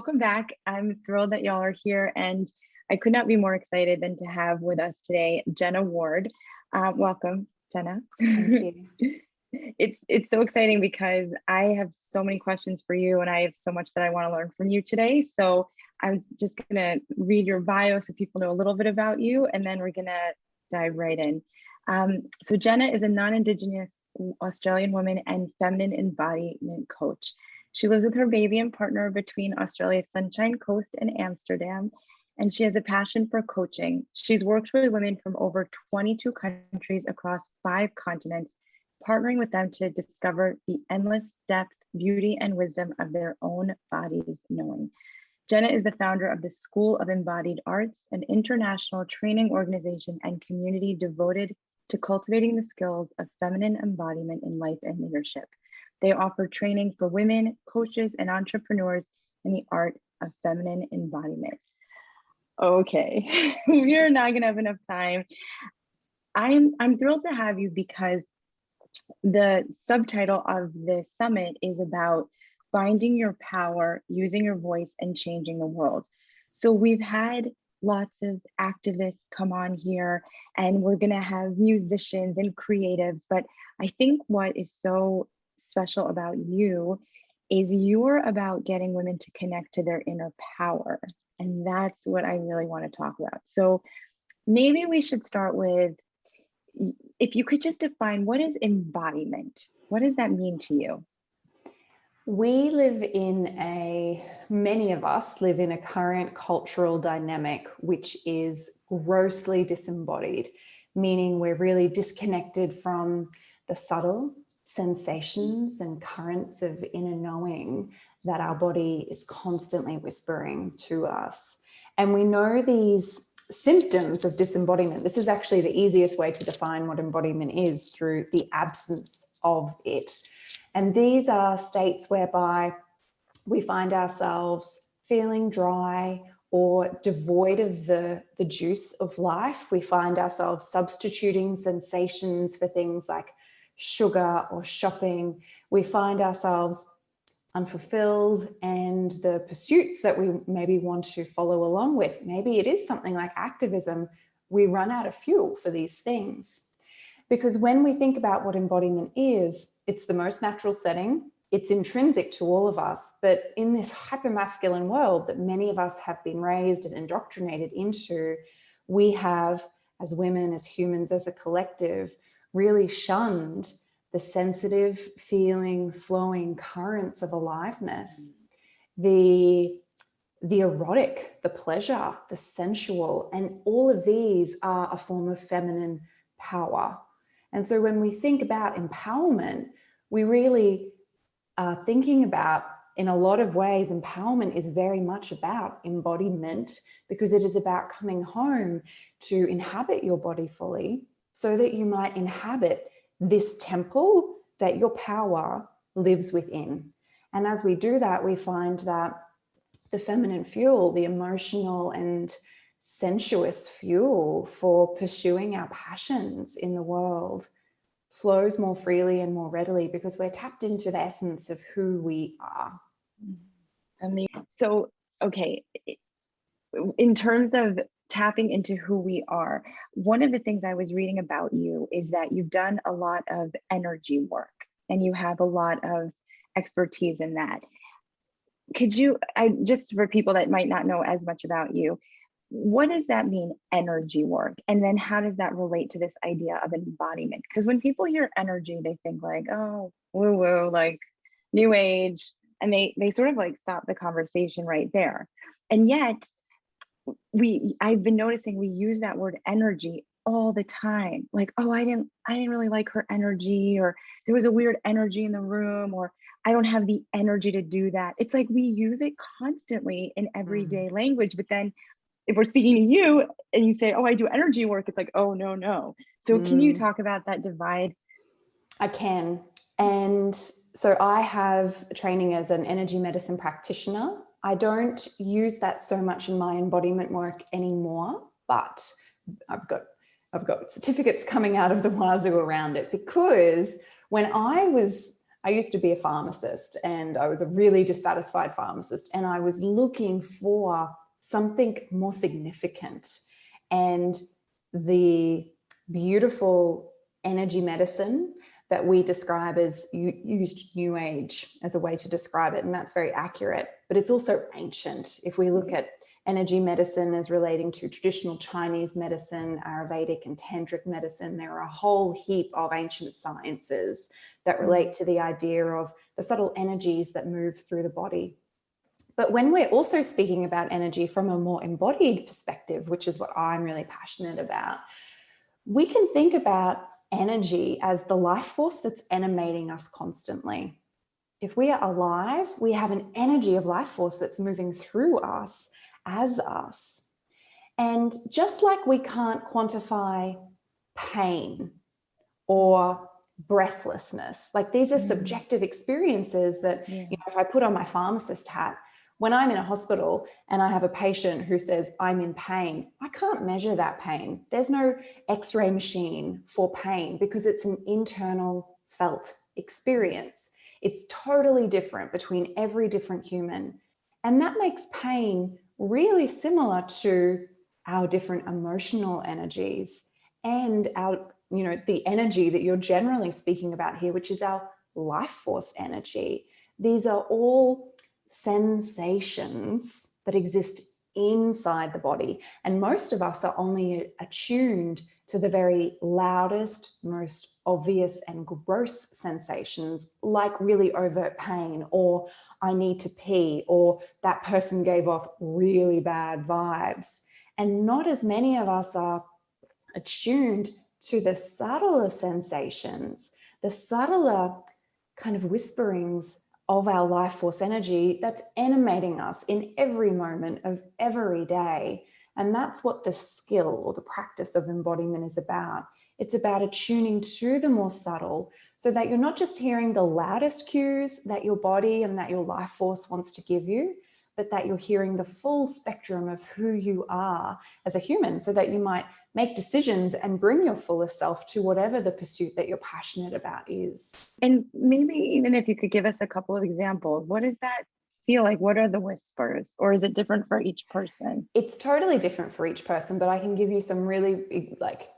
welcome back. I'm thrilled that y'all are here, and I could not be more excited than to have with us today Jenna Ward. Welcome, Jenna. Thank you. It's so exciting because I have so many questions for you, and I have so much that I want to learn from you today. So I'm just gonna read your bio so people know a little bit about you, and then we're gonna dive right in. So Jenna is a non-Indigenous Australian woman and feminine embodiment coach. She lives with her baby and partner between Australia's Sunshine Coast and Amsterdam, and she has a passion for coaching. She's worked with women from over 22 countries across 5 continents, partnering with them to discover the endless depth, beauty, and wisdom of their own bodies knowing. Jenna is the founder of the School of Embodied Arts, an international training organization and community devoted to cultivating the skills of feminine embodiment in life and leadership. They offer training for women, coaches, and entrepreneurs in the art of feminine embodiment. Okay, we are not gonna have enough time. I'm thrilled to have you because the subtitle of this summit is about finding your power, using your voice, and changing the world. So we've had lots of activists come on here, and we're gonna have musicians and creatives, but I think what is so special about you is you're about getting women to connect to their inner power. And that's what I really want to talk about. So maybe we should start with, if you could just define, what is embodiment? What does that mean to you? Many of us live in a current cultural dynamic, which is grossly disembodied, meaning we're really disconnected from the subtle sensations and currents of inner knowing that our body is constantly whispering to us. And we know these symptoms of disembodiment. This is actually the easiest way to define what embodiment is, through the absence of it. And these are states whereby we find ourselves feeling dry or devoid of the juice of life. We find ourselves substituting sensations for things like sugar or shopping. We find ourselves unfulfilled, and the pursuits that we maybe want to follow along with, maybe it is something like activism, we run out of fuel for these things. Because when we think about what embodiment is, it's the most natural setting, it's intrinsic to all of us, but in this hypermasculine world that many of us have been raised and indoctrinated into, we have, as women, as humans, as a collective, really shunned the sensitive, feeling, flowing currents of aliveness, the erotic, the pleasure, the sensual, and all of these are a form of feminine power. And so when we think about empowerment, we really are thinking about, in a lot of ways, empowerment is very much about embodiment, because it is about coming home to inhabit your body fully so that you might inhabit this temple that your power lives within. And as we do that, we find that the feminine fuel, the emotional and sensuous fuel for pursuing our passions in the world, flows more freely and more readily because we're tapped into the essence of who we are. So, okay, in terms of tapping into who we are, one of the things I was reading about you is that you've done a lot of energy work and you have a lot of expertise in that. Could you, just for people that might not know as much about you, what does that mean, energy work? And then how does that relate to this idea of embodiment? Because when people hear energy, they think like, oh, woo woo, like new age, and they sort of like stop the conversation right there. And yet I've been noticing we use that word energy all the time. Like, oh, I didn't really like her energy, or there was a weird energy in the room, or I don't have the energy to do that. It's like we use it constantly in everyday language, but then if we're speaking to you and you say, oh, I do energy work, it's like, oh, no. So can you talk about that divide? I can. And so I have training as an energy medicine practitioner. I don't use that so much in my embodiment work anymore, but I've got certificates coming out of the wazoo around it, because when I was I used to be a pharmacist, and I was a really dissatisfied pharmacist, and I was looking for something more significant. And the beautiful energy medicine that we describe as, used New Age as a way to describe it, and that's very accurate, but it's also ancient. If we look at energy medicine as relating to traditional Chinese medicine, Ayurvedic and Tantric medicine, there are a whole heap of ancient sciences that relate to the idea of the subtle energies that move through the body. But when we're also speaking about energy from a more embodied perspective, which is what I'm really passionate about, we can think about energy as the life force that's animating us constantly. If we are alive, we have an energy of life force that's moving through us as us. And just like we can't quantify pain or breathlessness, like these are subjective experiences that, if I put on my pharmacist hat, when I'm in a hospital and I have a patient who says I'm in pain, I can't measure that pain. There's no X-ray machine for pain because it's an internal felt experience. It's totally different between every different human. And that makes pain really similar to our different emotional energies and our, the energy that you're generally speaking about here, which is our life force energy. These are all sensations that exist inside the body. And most of us are only attuned to the very loudest, most obvious and gross sensations, like really overt pain, or I need to pee, or that person gave off really bad vibes. And not as many of us are attuned to the subtler sensations, the subtler kind of whisperings of our life force energy that's animating us in every moment of every day. And that's what the skill or the practice of embodiment is about. It's about attuning to the more subtle so that you're not just hearing the loudest cues that your body and that your life force wants to give you, but that you're hearing the full spectrum of who you are as a human, so that you might make decisions and bring your fullest self to whatever the pursuit that you're passionate about is. And maybe even if you could give us a couple of examples, what does that feel like? What are the whispers? Or is it different for each person? It's totally different for each person, but I can give you some really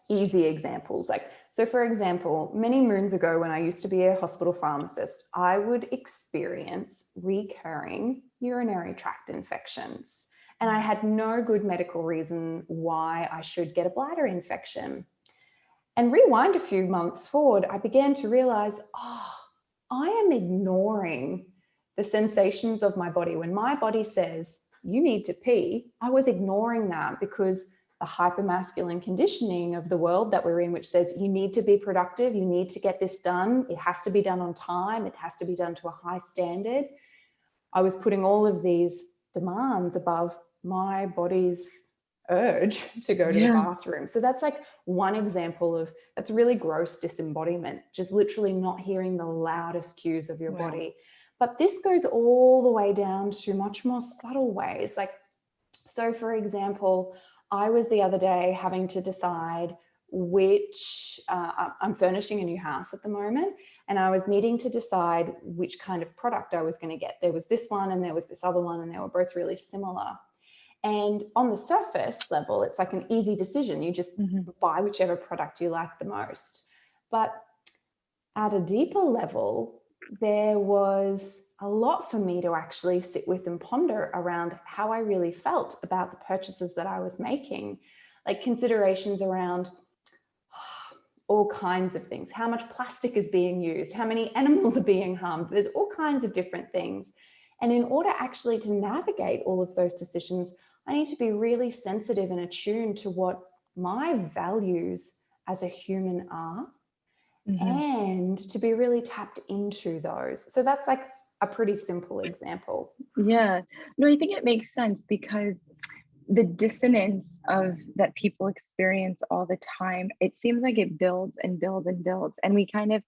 easy examples. So for example, many moons ago when I used to be a hospital pharmacist, I would experience recurring urinary tract infections. And I had no good medical reason why I should get a bladder infection. And rewind a few months forward, I began to realize, I am ignoring the sensations of my body. When my body says, you need to pee, I was ignoring that because the hypermasculine conditioning of the world that we're in, which says you need to be productive, you need to get this done, it has to be done on time, it has to be done to a high standard. I was putting all of these demands above my body's urge to go to the bathroom. So that's one example of, that's really gross disembodiment, just literally not hearing the loudest cues of your body. But this goes all the way down to much more subtle ways. So for example, I was the other day having to decide which, I'm furnishing a new house at the moment, and I was needing to decide which kind of product I was going to get. There was this one and there was this other one, and they were both really similar. And on the surface level, it's like an easy decision. You just buy whichever product you like the most. But at a deeper level, there was a lot for me to actually sit with and ponder around how I really felt about the purchases that I was making, like considerations around all kinds of things, how much plastic is being used, how many animals are being harmed. There's all kinds of different things. And in order actually to navigate all of those decisions, I need to be really sensitive and attuned to what my values as a human are, and to be really tapped into those. So that's a pretty simple example. Yeah, no, I think it makes sense because the dissonance of that people experience all the time, it seems like it builds and builds and builds. And we kind of,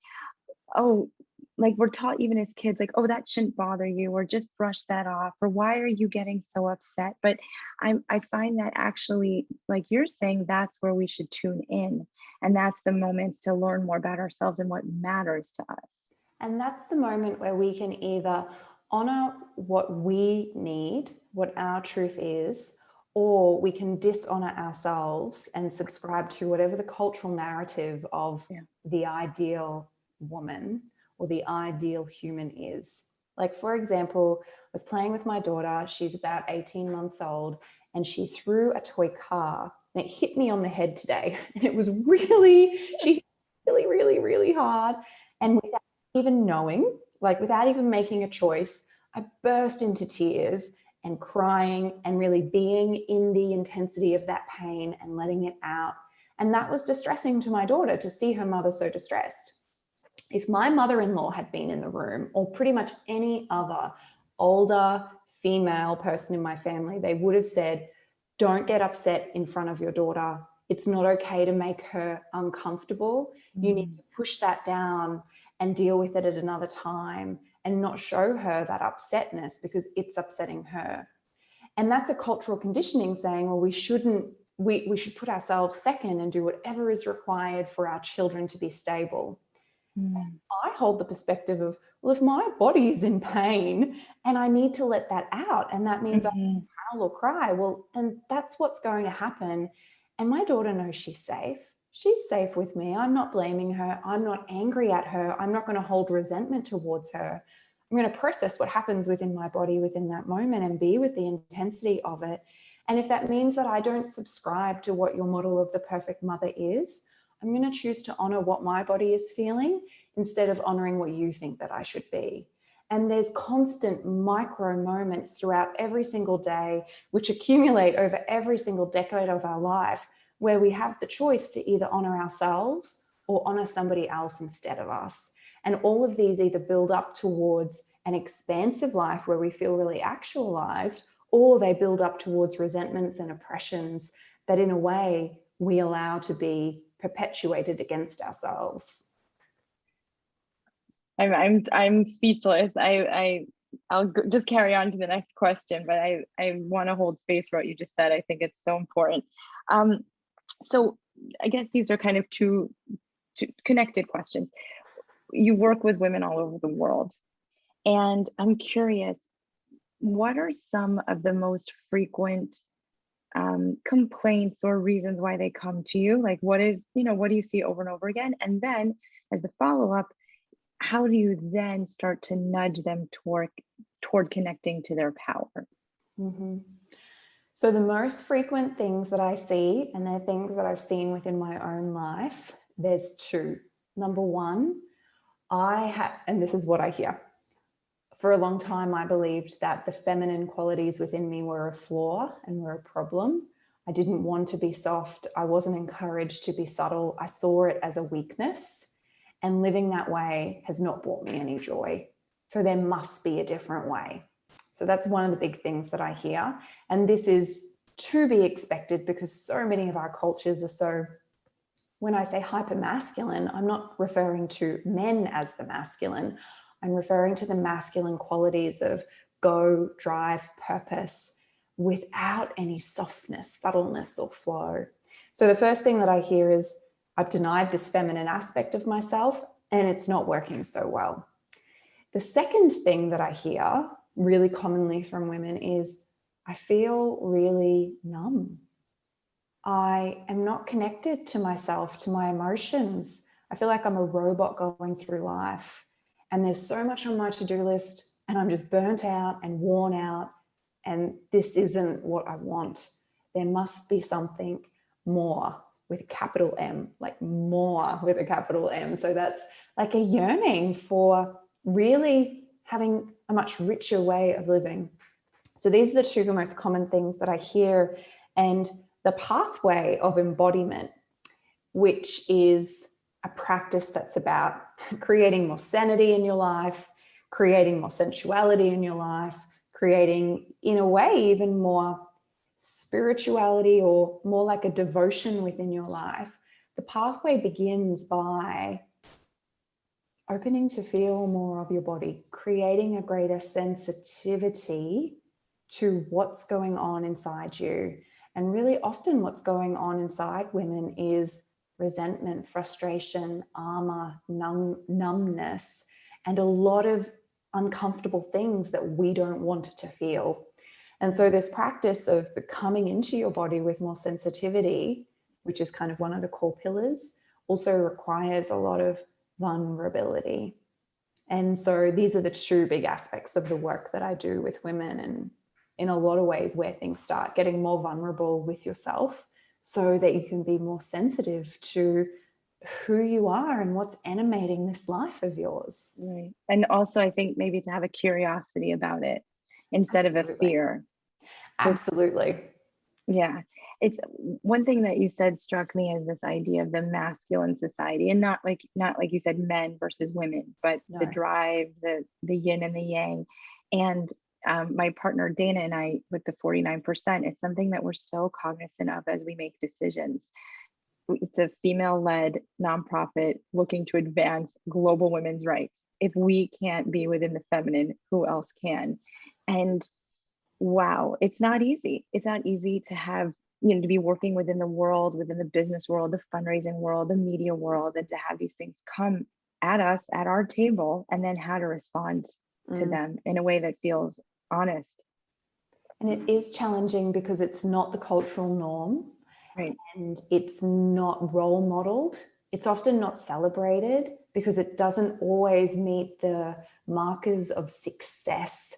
we're taught even as kids, that shouldn't bother you, or just brush that off, or why are you getting so upset? But I find that actually, like you're saying, that's where we should tune in. And that's the moments to learn more about ourselves and what matters to us. And that's the moment where we can either honor what we need, what our truth is, or we can dishonor ourselves and subscribe to whatever the cultural narrative of the ideal woman or the ideal human is. Like, for example, I was playing with my daughter. She's about 18 months old, and she threw a toy car and it hit me on the head today. And it was really, she hit really hard. And without even knowing, like without even making a choice, I burst into tears and crying and really being in the intensity of that pain and letting it out. And that was distressing to my daughter to see her mother so distressed. If my mother-in-law had been in the room, or pretty much any other older female person in my family, they would have said, don't get upset in front of your daughter. It's not okay to make her uncomfortable. You need to push that down and deal with it at another time and not show her that upsetness because it's upsetting her. And that's a cultural conditioning saying, well, we should put ourselves second and do whatever is required for our children to be stable. I hold the perspective of, well, if my body is in pain and I need to let that out, and that means I howl or cry, well, then that's what's going to happen. And my daughter knows she's safe. She's safe with me. I'm not blaming her. I'm not angry at her. I'm not going to hold resentment towards her. I'm going to process what happens within my body within that moment and be with the intensity of it. And if that means that I don't subscribe to what your model of the perfect mother is, I'm going to choose to honor what my body is feeling instead of honoring what you think that I should be. And there's constant micro moments throughout every single day, which accumulate over every single decade of our life, where we have the choice to either honor ourselves or honor somebody else instead of us. And all of these either build up towards an expansive life where we feel really actualized, or they build up towards resentments and oppressions that in a way we allow to be perpetuated against ourselves. I'm speechless. I'll just carry on to the next question, but I want to hold space for what you just said. I think it's so important. So I guess these are kind of two connected questions. You work with women all over the world, and I'm curious, what are some of the most frequent complaints or reasons why they come to you? Like, what do you see over and over again? And then as the follow-up, how do you then start to nudge them toward connecting to their power? So the most frequent things that I see, and they're things that I've seen within my own life, there's two. Number one, and this is what I hear. For a long time, I believed that the feminine qualities within me were a flaw and were a problem. I didn't want to be soft. I wasn't encouraged to be subtle. I saw it as a weakness, and living that way has not brought me any joy. So there must be a different way. So that's one of the big things that I hear. And this is to be expected because so many of our cultures are so, when I say hyper masculine, I'm not referring to men as the masculine. I'm referring to the masculine qualities of go, drive, purpose, without any softness, subtleness, or flow. So the first thing that I hear is, I've denied this feminine aspect of myself and it's not working so well. The second thing that I hear really commonly from women is, I feel really numb. I am not connected to myself, to my emotions. I feel like I'm a robot going through life. And there's so much on my to-do list and I'm just burnt out and worn out. And this isn't what I want. There must be something more with a capital M, like more with a capital M. So that's like a yearning for really having a much richer way of living. So these are the two most common things that I hear. And the pathway of embodiment, which is a practice that's about creating more sanity in your life, creating more sensuality in your life, creating, in a way, even more spirituality or more like a devotion within your life. The pathway begins by opening to feel more of your body, creating a greater sensitivity to what's going on inside you. And really often what's going on inside women is resentment, frustration, armor, numbness. and a lot of uncomfortable things that we don't want to feel. And so this practice of coming into your body with more sensitivity, which is kind of one of the core pillars, also requires a lot of vulnerability. And so these are the two big aspects of the work that I do with women, and in a lot of ways where things start getting more vulnerable with yourself so that you can be more sensitive to who you are and what's animating this life of yours. Right. And also, I think maybe to have a curiosity about it instead of a fear. Absolutely. Yeah. It's one thing that you said struck me as this idea of the masculine society, and not like you said men versus women, but the drive, the yin and the yang. And my partner Dana and I, with the 49%, it's something that we're so cognizant of as we make decisions. It's a female-led nonprofit looking to advance global women's rights. If we can't be within the feminine, who else can? And wow, it's not easy. It's not easy to have, to be working within the world, within the business world, the fundraising world, the media world, and to have these things come at us at our table, and then how to respond to them in a way that feels honest. And it is challenging because it's not the cultural norm. Right. And it's not role modeled. It's often not celebrated because it doesn't always meet the markers of success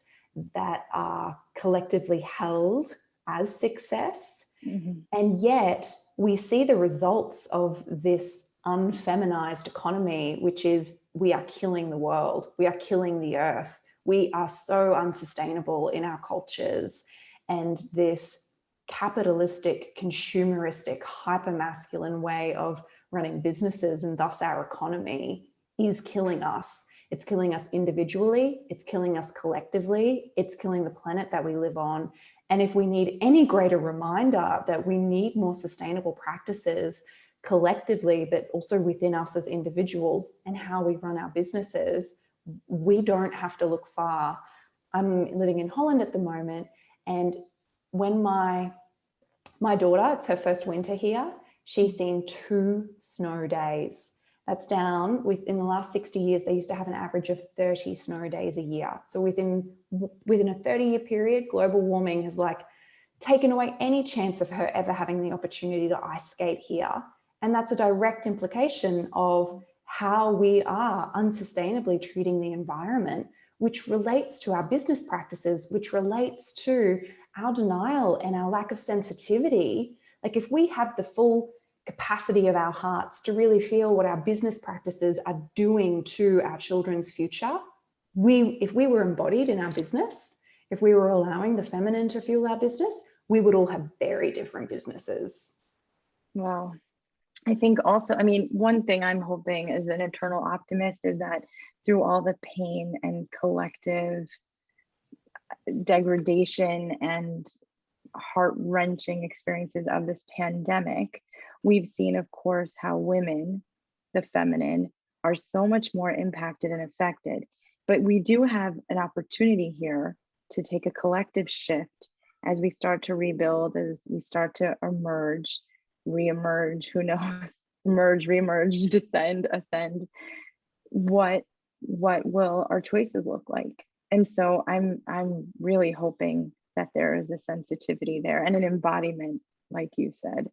that are collectively held as success. Mm-hmm. And yet we see the results of this unfeminized economy, which is we are killing the world. We are killing the earth. We are so unsustainable in our cultures. And this capitalistic, consumeristic, hyper-masculine way of running businesses, and thus our economy, is killing us. It's killing us individually. It's killing us collectively. It's killing the planet that we live on. And if we need any greater reminder that we need more sustainable practices collectively, but also within us as individuals and how we run our businesses, we don't have to look far. I'm living in Holland at the moment, and when my daughter, it's her first winter here, she's seen 2 snow days. That's down within the last 60 years. They used to have an average of 30 snow days a year. So within a 30-year period, global warming has taken away any chance of her ever having the opportunity to ice skate here. And that's a direct implication of how we are unsustainably treating the environment, which relates to our business practices, which relates to our denial and our lack of sensitivity. If we had the full capacity of our hearts to really feel what our business practices are doing to our children's future, if we were embodied in our business, if we were allowing the feminine to fuel our business, we would all have very different businesses. Wow. I think also, one thing I'm hoping as an eternal optimist is that through all the pain and collective degradation and heart-wrenching experiences of this pandemic, we've seen, of course, how women, the feminine, are so much more impacted and affected. But we do have an opportunity here to take a collective shift as we start to rebuild, as we start to emerge, re-emerge, who knows, emerge, re-emerge, descend, ascend. What will our choices look like? And so I'm really hoping that there is a sensitivity there and an embodiment, like you said.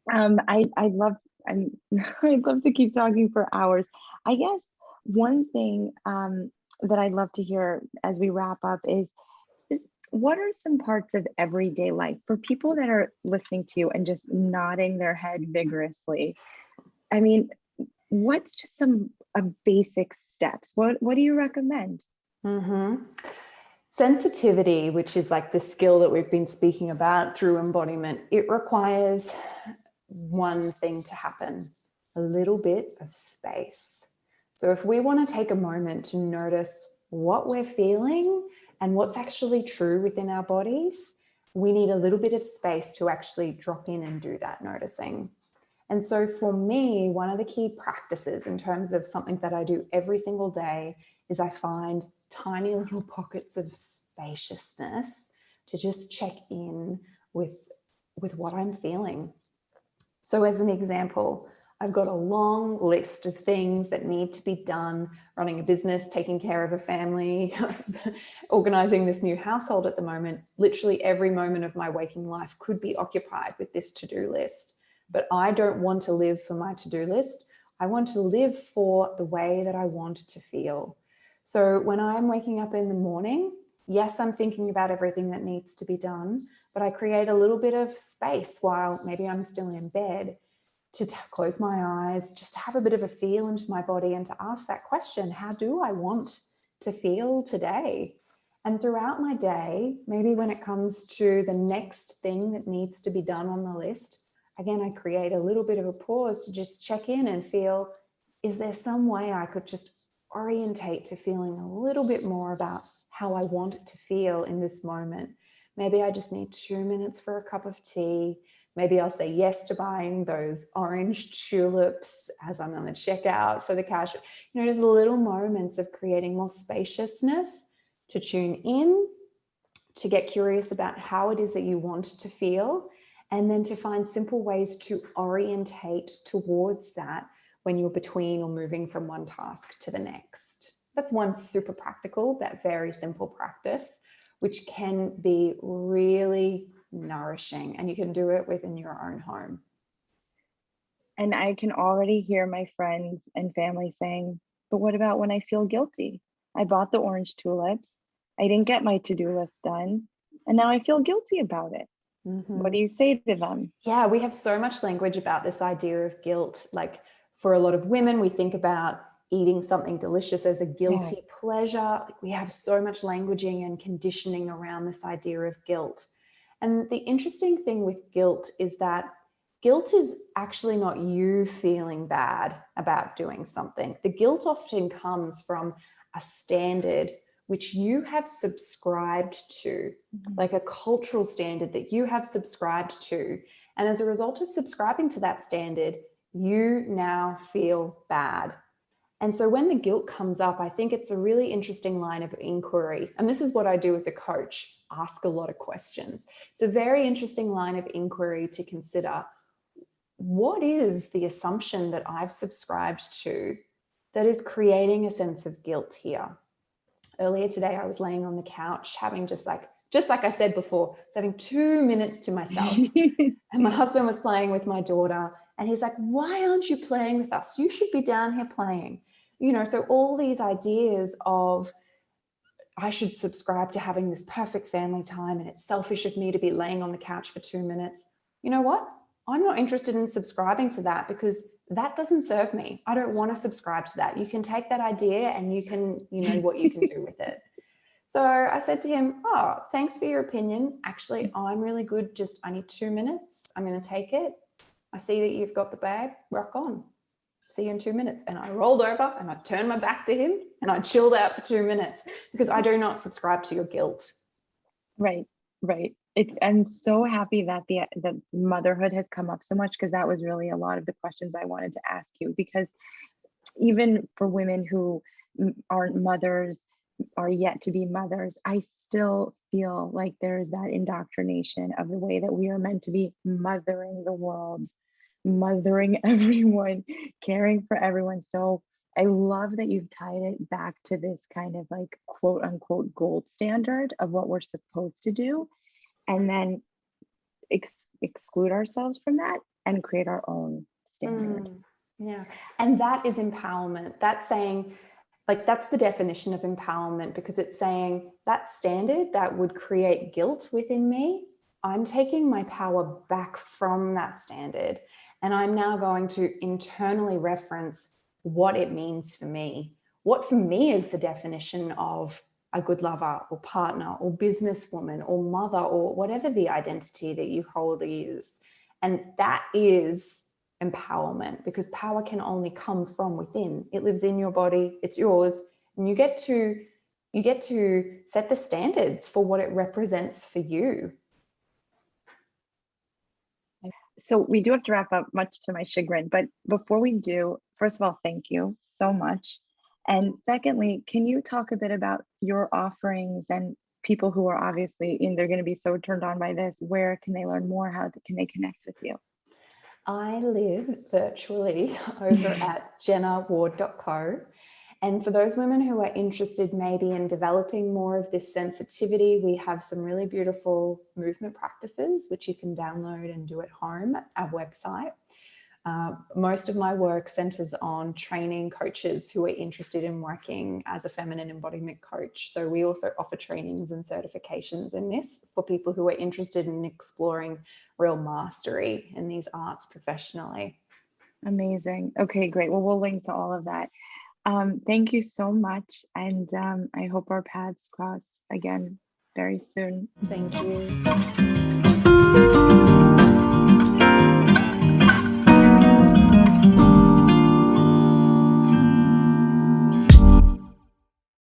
I'd love to keep talking for hours. I guess one thing that I'd love to hear as we wrap up is what are some parts of everyday life for people that are listening to you and just nodding their head vigorously? What's just some basic steps? What do you recommend? Sensitivity, which is the skill that we've been speaking about through embodiment, it requires one thing to happen: a little bit of space. So if we want to take a moment to notice what we're feeling and what's actually true within our bodies, we need a little bit of space to actually drop in and do that noticing. And so for me, one of the key practices in terms of something that I do every single day is I find tiny little pockets of spaciousness to just check in with what I'm feeling. So as an example, I've got a long list of things that need to be done, running a business, taking care of a family, organizing this new household at the moment. Literally every moment of my waking life could be occupied with this to-do list. But I don't want to live for my to-do list. I want to live for the way that I want to feel. So when I'm waking up in the morning, yes, I'm thinking about everything that needs to be done, but I create a little bit of space while maybe I'm still in bed to close my eyes, just have a bit of a feel into my body and to ask that question, how do I want to feel today? And throughout my day, maybe when it comes to the next thing that needs to be done on the list, again, I create a little bit of a pause to just check in and feel, is there some way I could just orientate to feeling a little bit more about how I want it to feel in this moment? Maybe I just need 2 minutes for a cup of tea. Maybe I'll say yes to buying those orange tulips as I'm on the checkout for the cash. Just little moments of creating more spaciousness to tune in, to get curious about how it is that you want to feel, and then to find simple ways to orientate towards that when you're between or moving from one task to the next. That's one super practical, but very simple practice, which can be really nourishing, and you can do it within your own home. And I can already hear my friends and family saying, but what about when I feel guilty? I bought the orange tulips. I didn't get my to-do list done. And now I feel guilty about it. Mm-hmm. What do you say to them? Yeah, we have so much language about this idea of guilt. Like for a lot of women, we think about eating something delicious as a guilty pleasure. Like we have so much languaging and conditioning around this idea of guilt. And the interesting thing with guilt is that guilt is actually not you feeling bad about doing something. The guilt often comes from a standard which you have subscribed to, like a cultural standard that you have subscribed to. And as a result of subscribing to that standard, you now feel bad. And so when the guilt comes up, I think it's a really interesting line of inquiry. And this is what I do as a coach, ask a lot of questions. It's a very interesting line of inquiry to consider. What is the assumption that I've subscribed to that is creating a sense of guilt here? Earlier today, I was laying on the couch having just like I said before, having 2 minutes to myself. And my husband was playing with my daughter and he's like, why aren't you playing with us? You should be down here playing. So all these ideas of I should subscribe to having this perfect family time and it's selfish of me to be laying on the couch for 2 minutes. You know what? I'm not interested in subscribing to that because that doesn't serve me. I don't want to subscribe to that. You can take that idea and you can, what you can do with it. So I said to him, oh, thanks for your opinion. Actually, I'm really good. I need 2 minutes. I'm going to take it. I see that you've got the bag. Rock on. See you in 2 minutes. And I rolled over and I turned my back to him and I chilled out for 2 minutes because I do not subscribe to your guilt. Right. I'm so happy that the motherhood has come up so much, because that was really a lot of the questions I wanted to ask you. Because even for women who aren't mothers, are yet to be mothers, I still feel like there's that indoctrination of the way that we are meant to be mothering the world, mothering everyone, caring for everyone. So I love that you've tied it back to this kind of like quote unquote gold standard of what we're supposed to do, and then exclude ourselves from that and create our own standard. Yeah. And that is empowerment. That's saying, like, that's the definition of empowerment, because it's saying that standard that would create guilt within me, I'm taking my power back from that standard. And I'm now going to internally reference what it means for me. What for me is the definition of a good lover or partner or businesswoman or mother or whatever the identity that you hold is. And that is empowerment, because power can only come from within. It lives in your body, it's yours, and you get to set the standards for what it represents for you. So we do have to wrap up, much to my chagrin, but before we do, first of all, thank you so much. And secondly, can you talk a bit about your offerings, and people who are obviously they're going to be so turned on by this, where can they learn more? How can they connect with you? I live virtually over at jennaward.co. And for those women who are interested maybe in developing more of this sensitivity, we have some really beautiful movement practices, which you can download and do at home at our website. Most of my work centers on training coaches who are interested in working as a feminine embodiment coach. So we also offer trainings and certifications in this for people who are interested in exploring real mastery in these arts professionally. Amazing. Okay, great. Well, we'll link to all of that. Thank you so much. And I hope our paths cross again very soon. Thank you.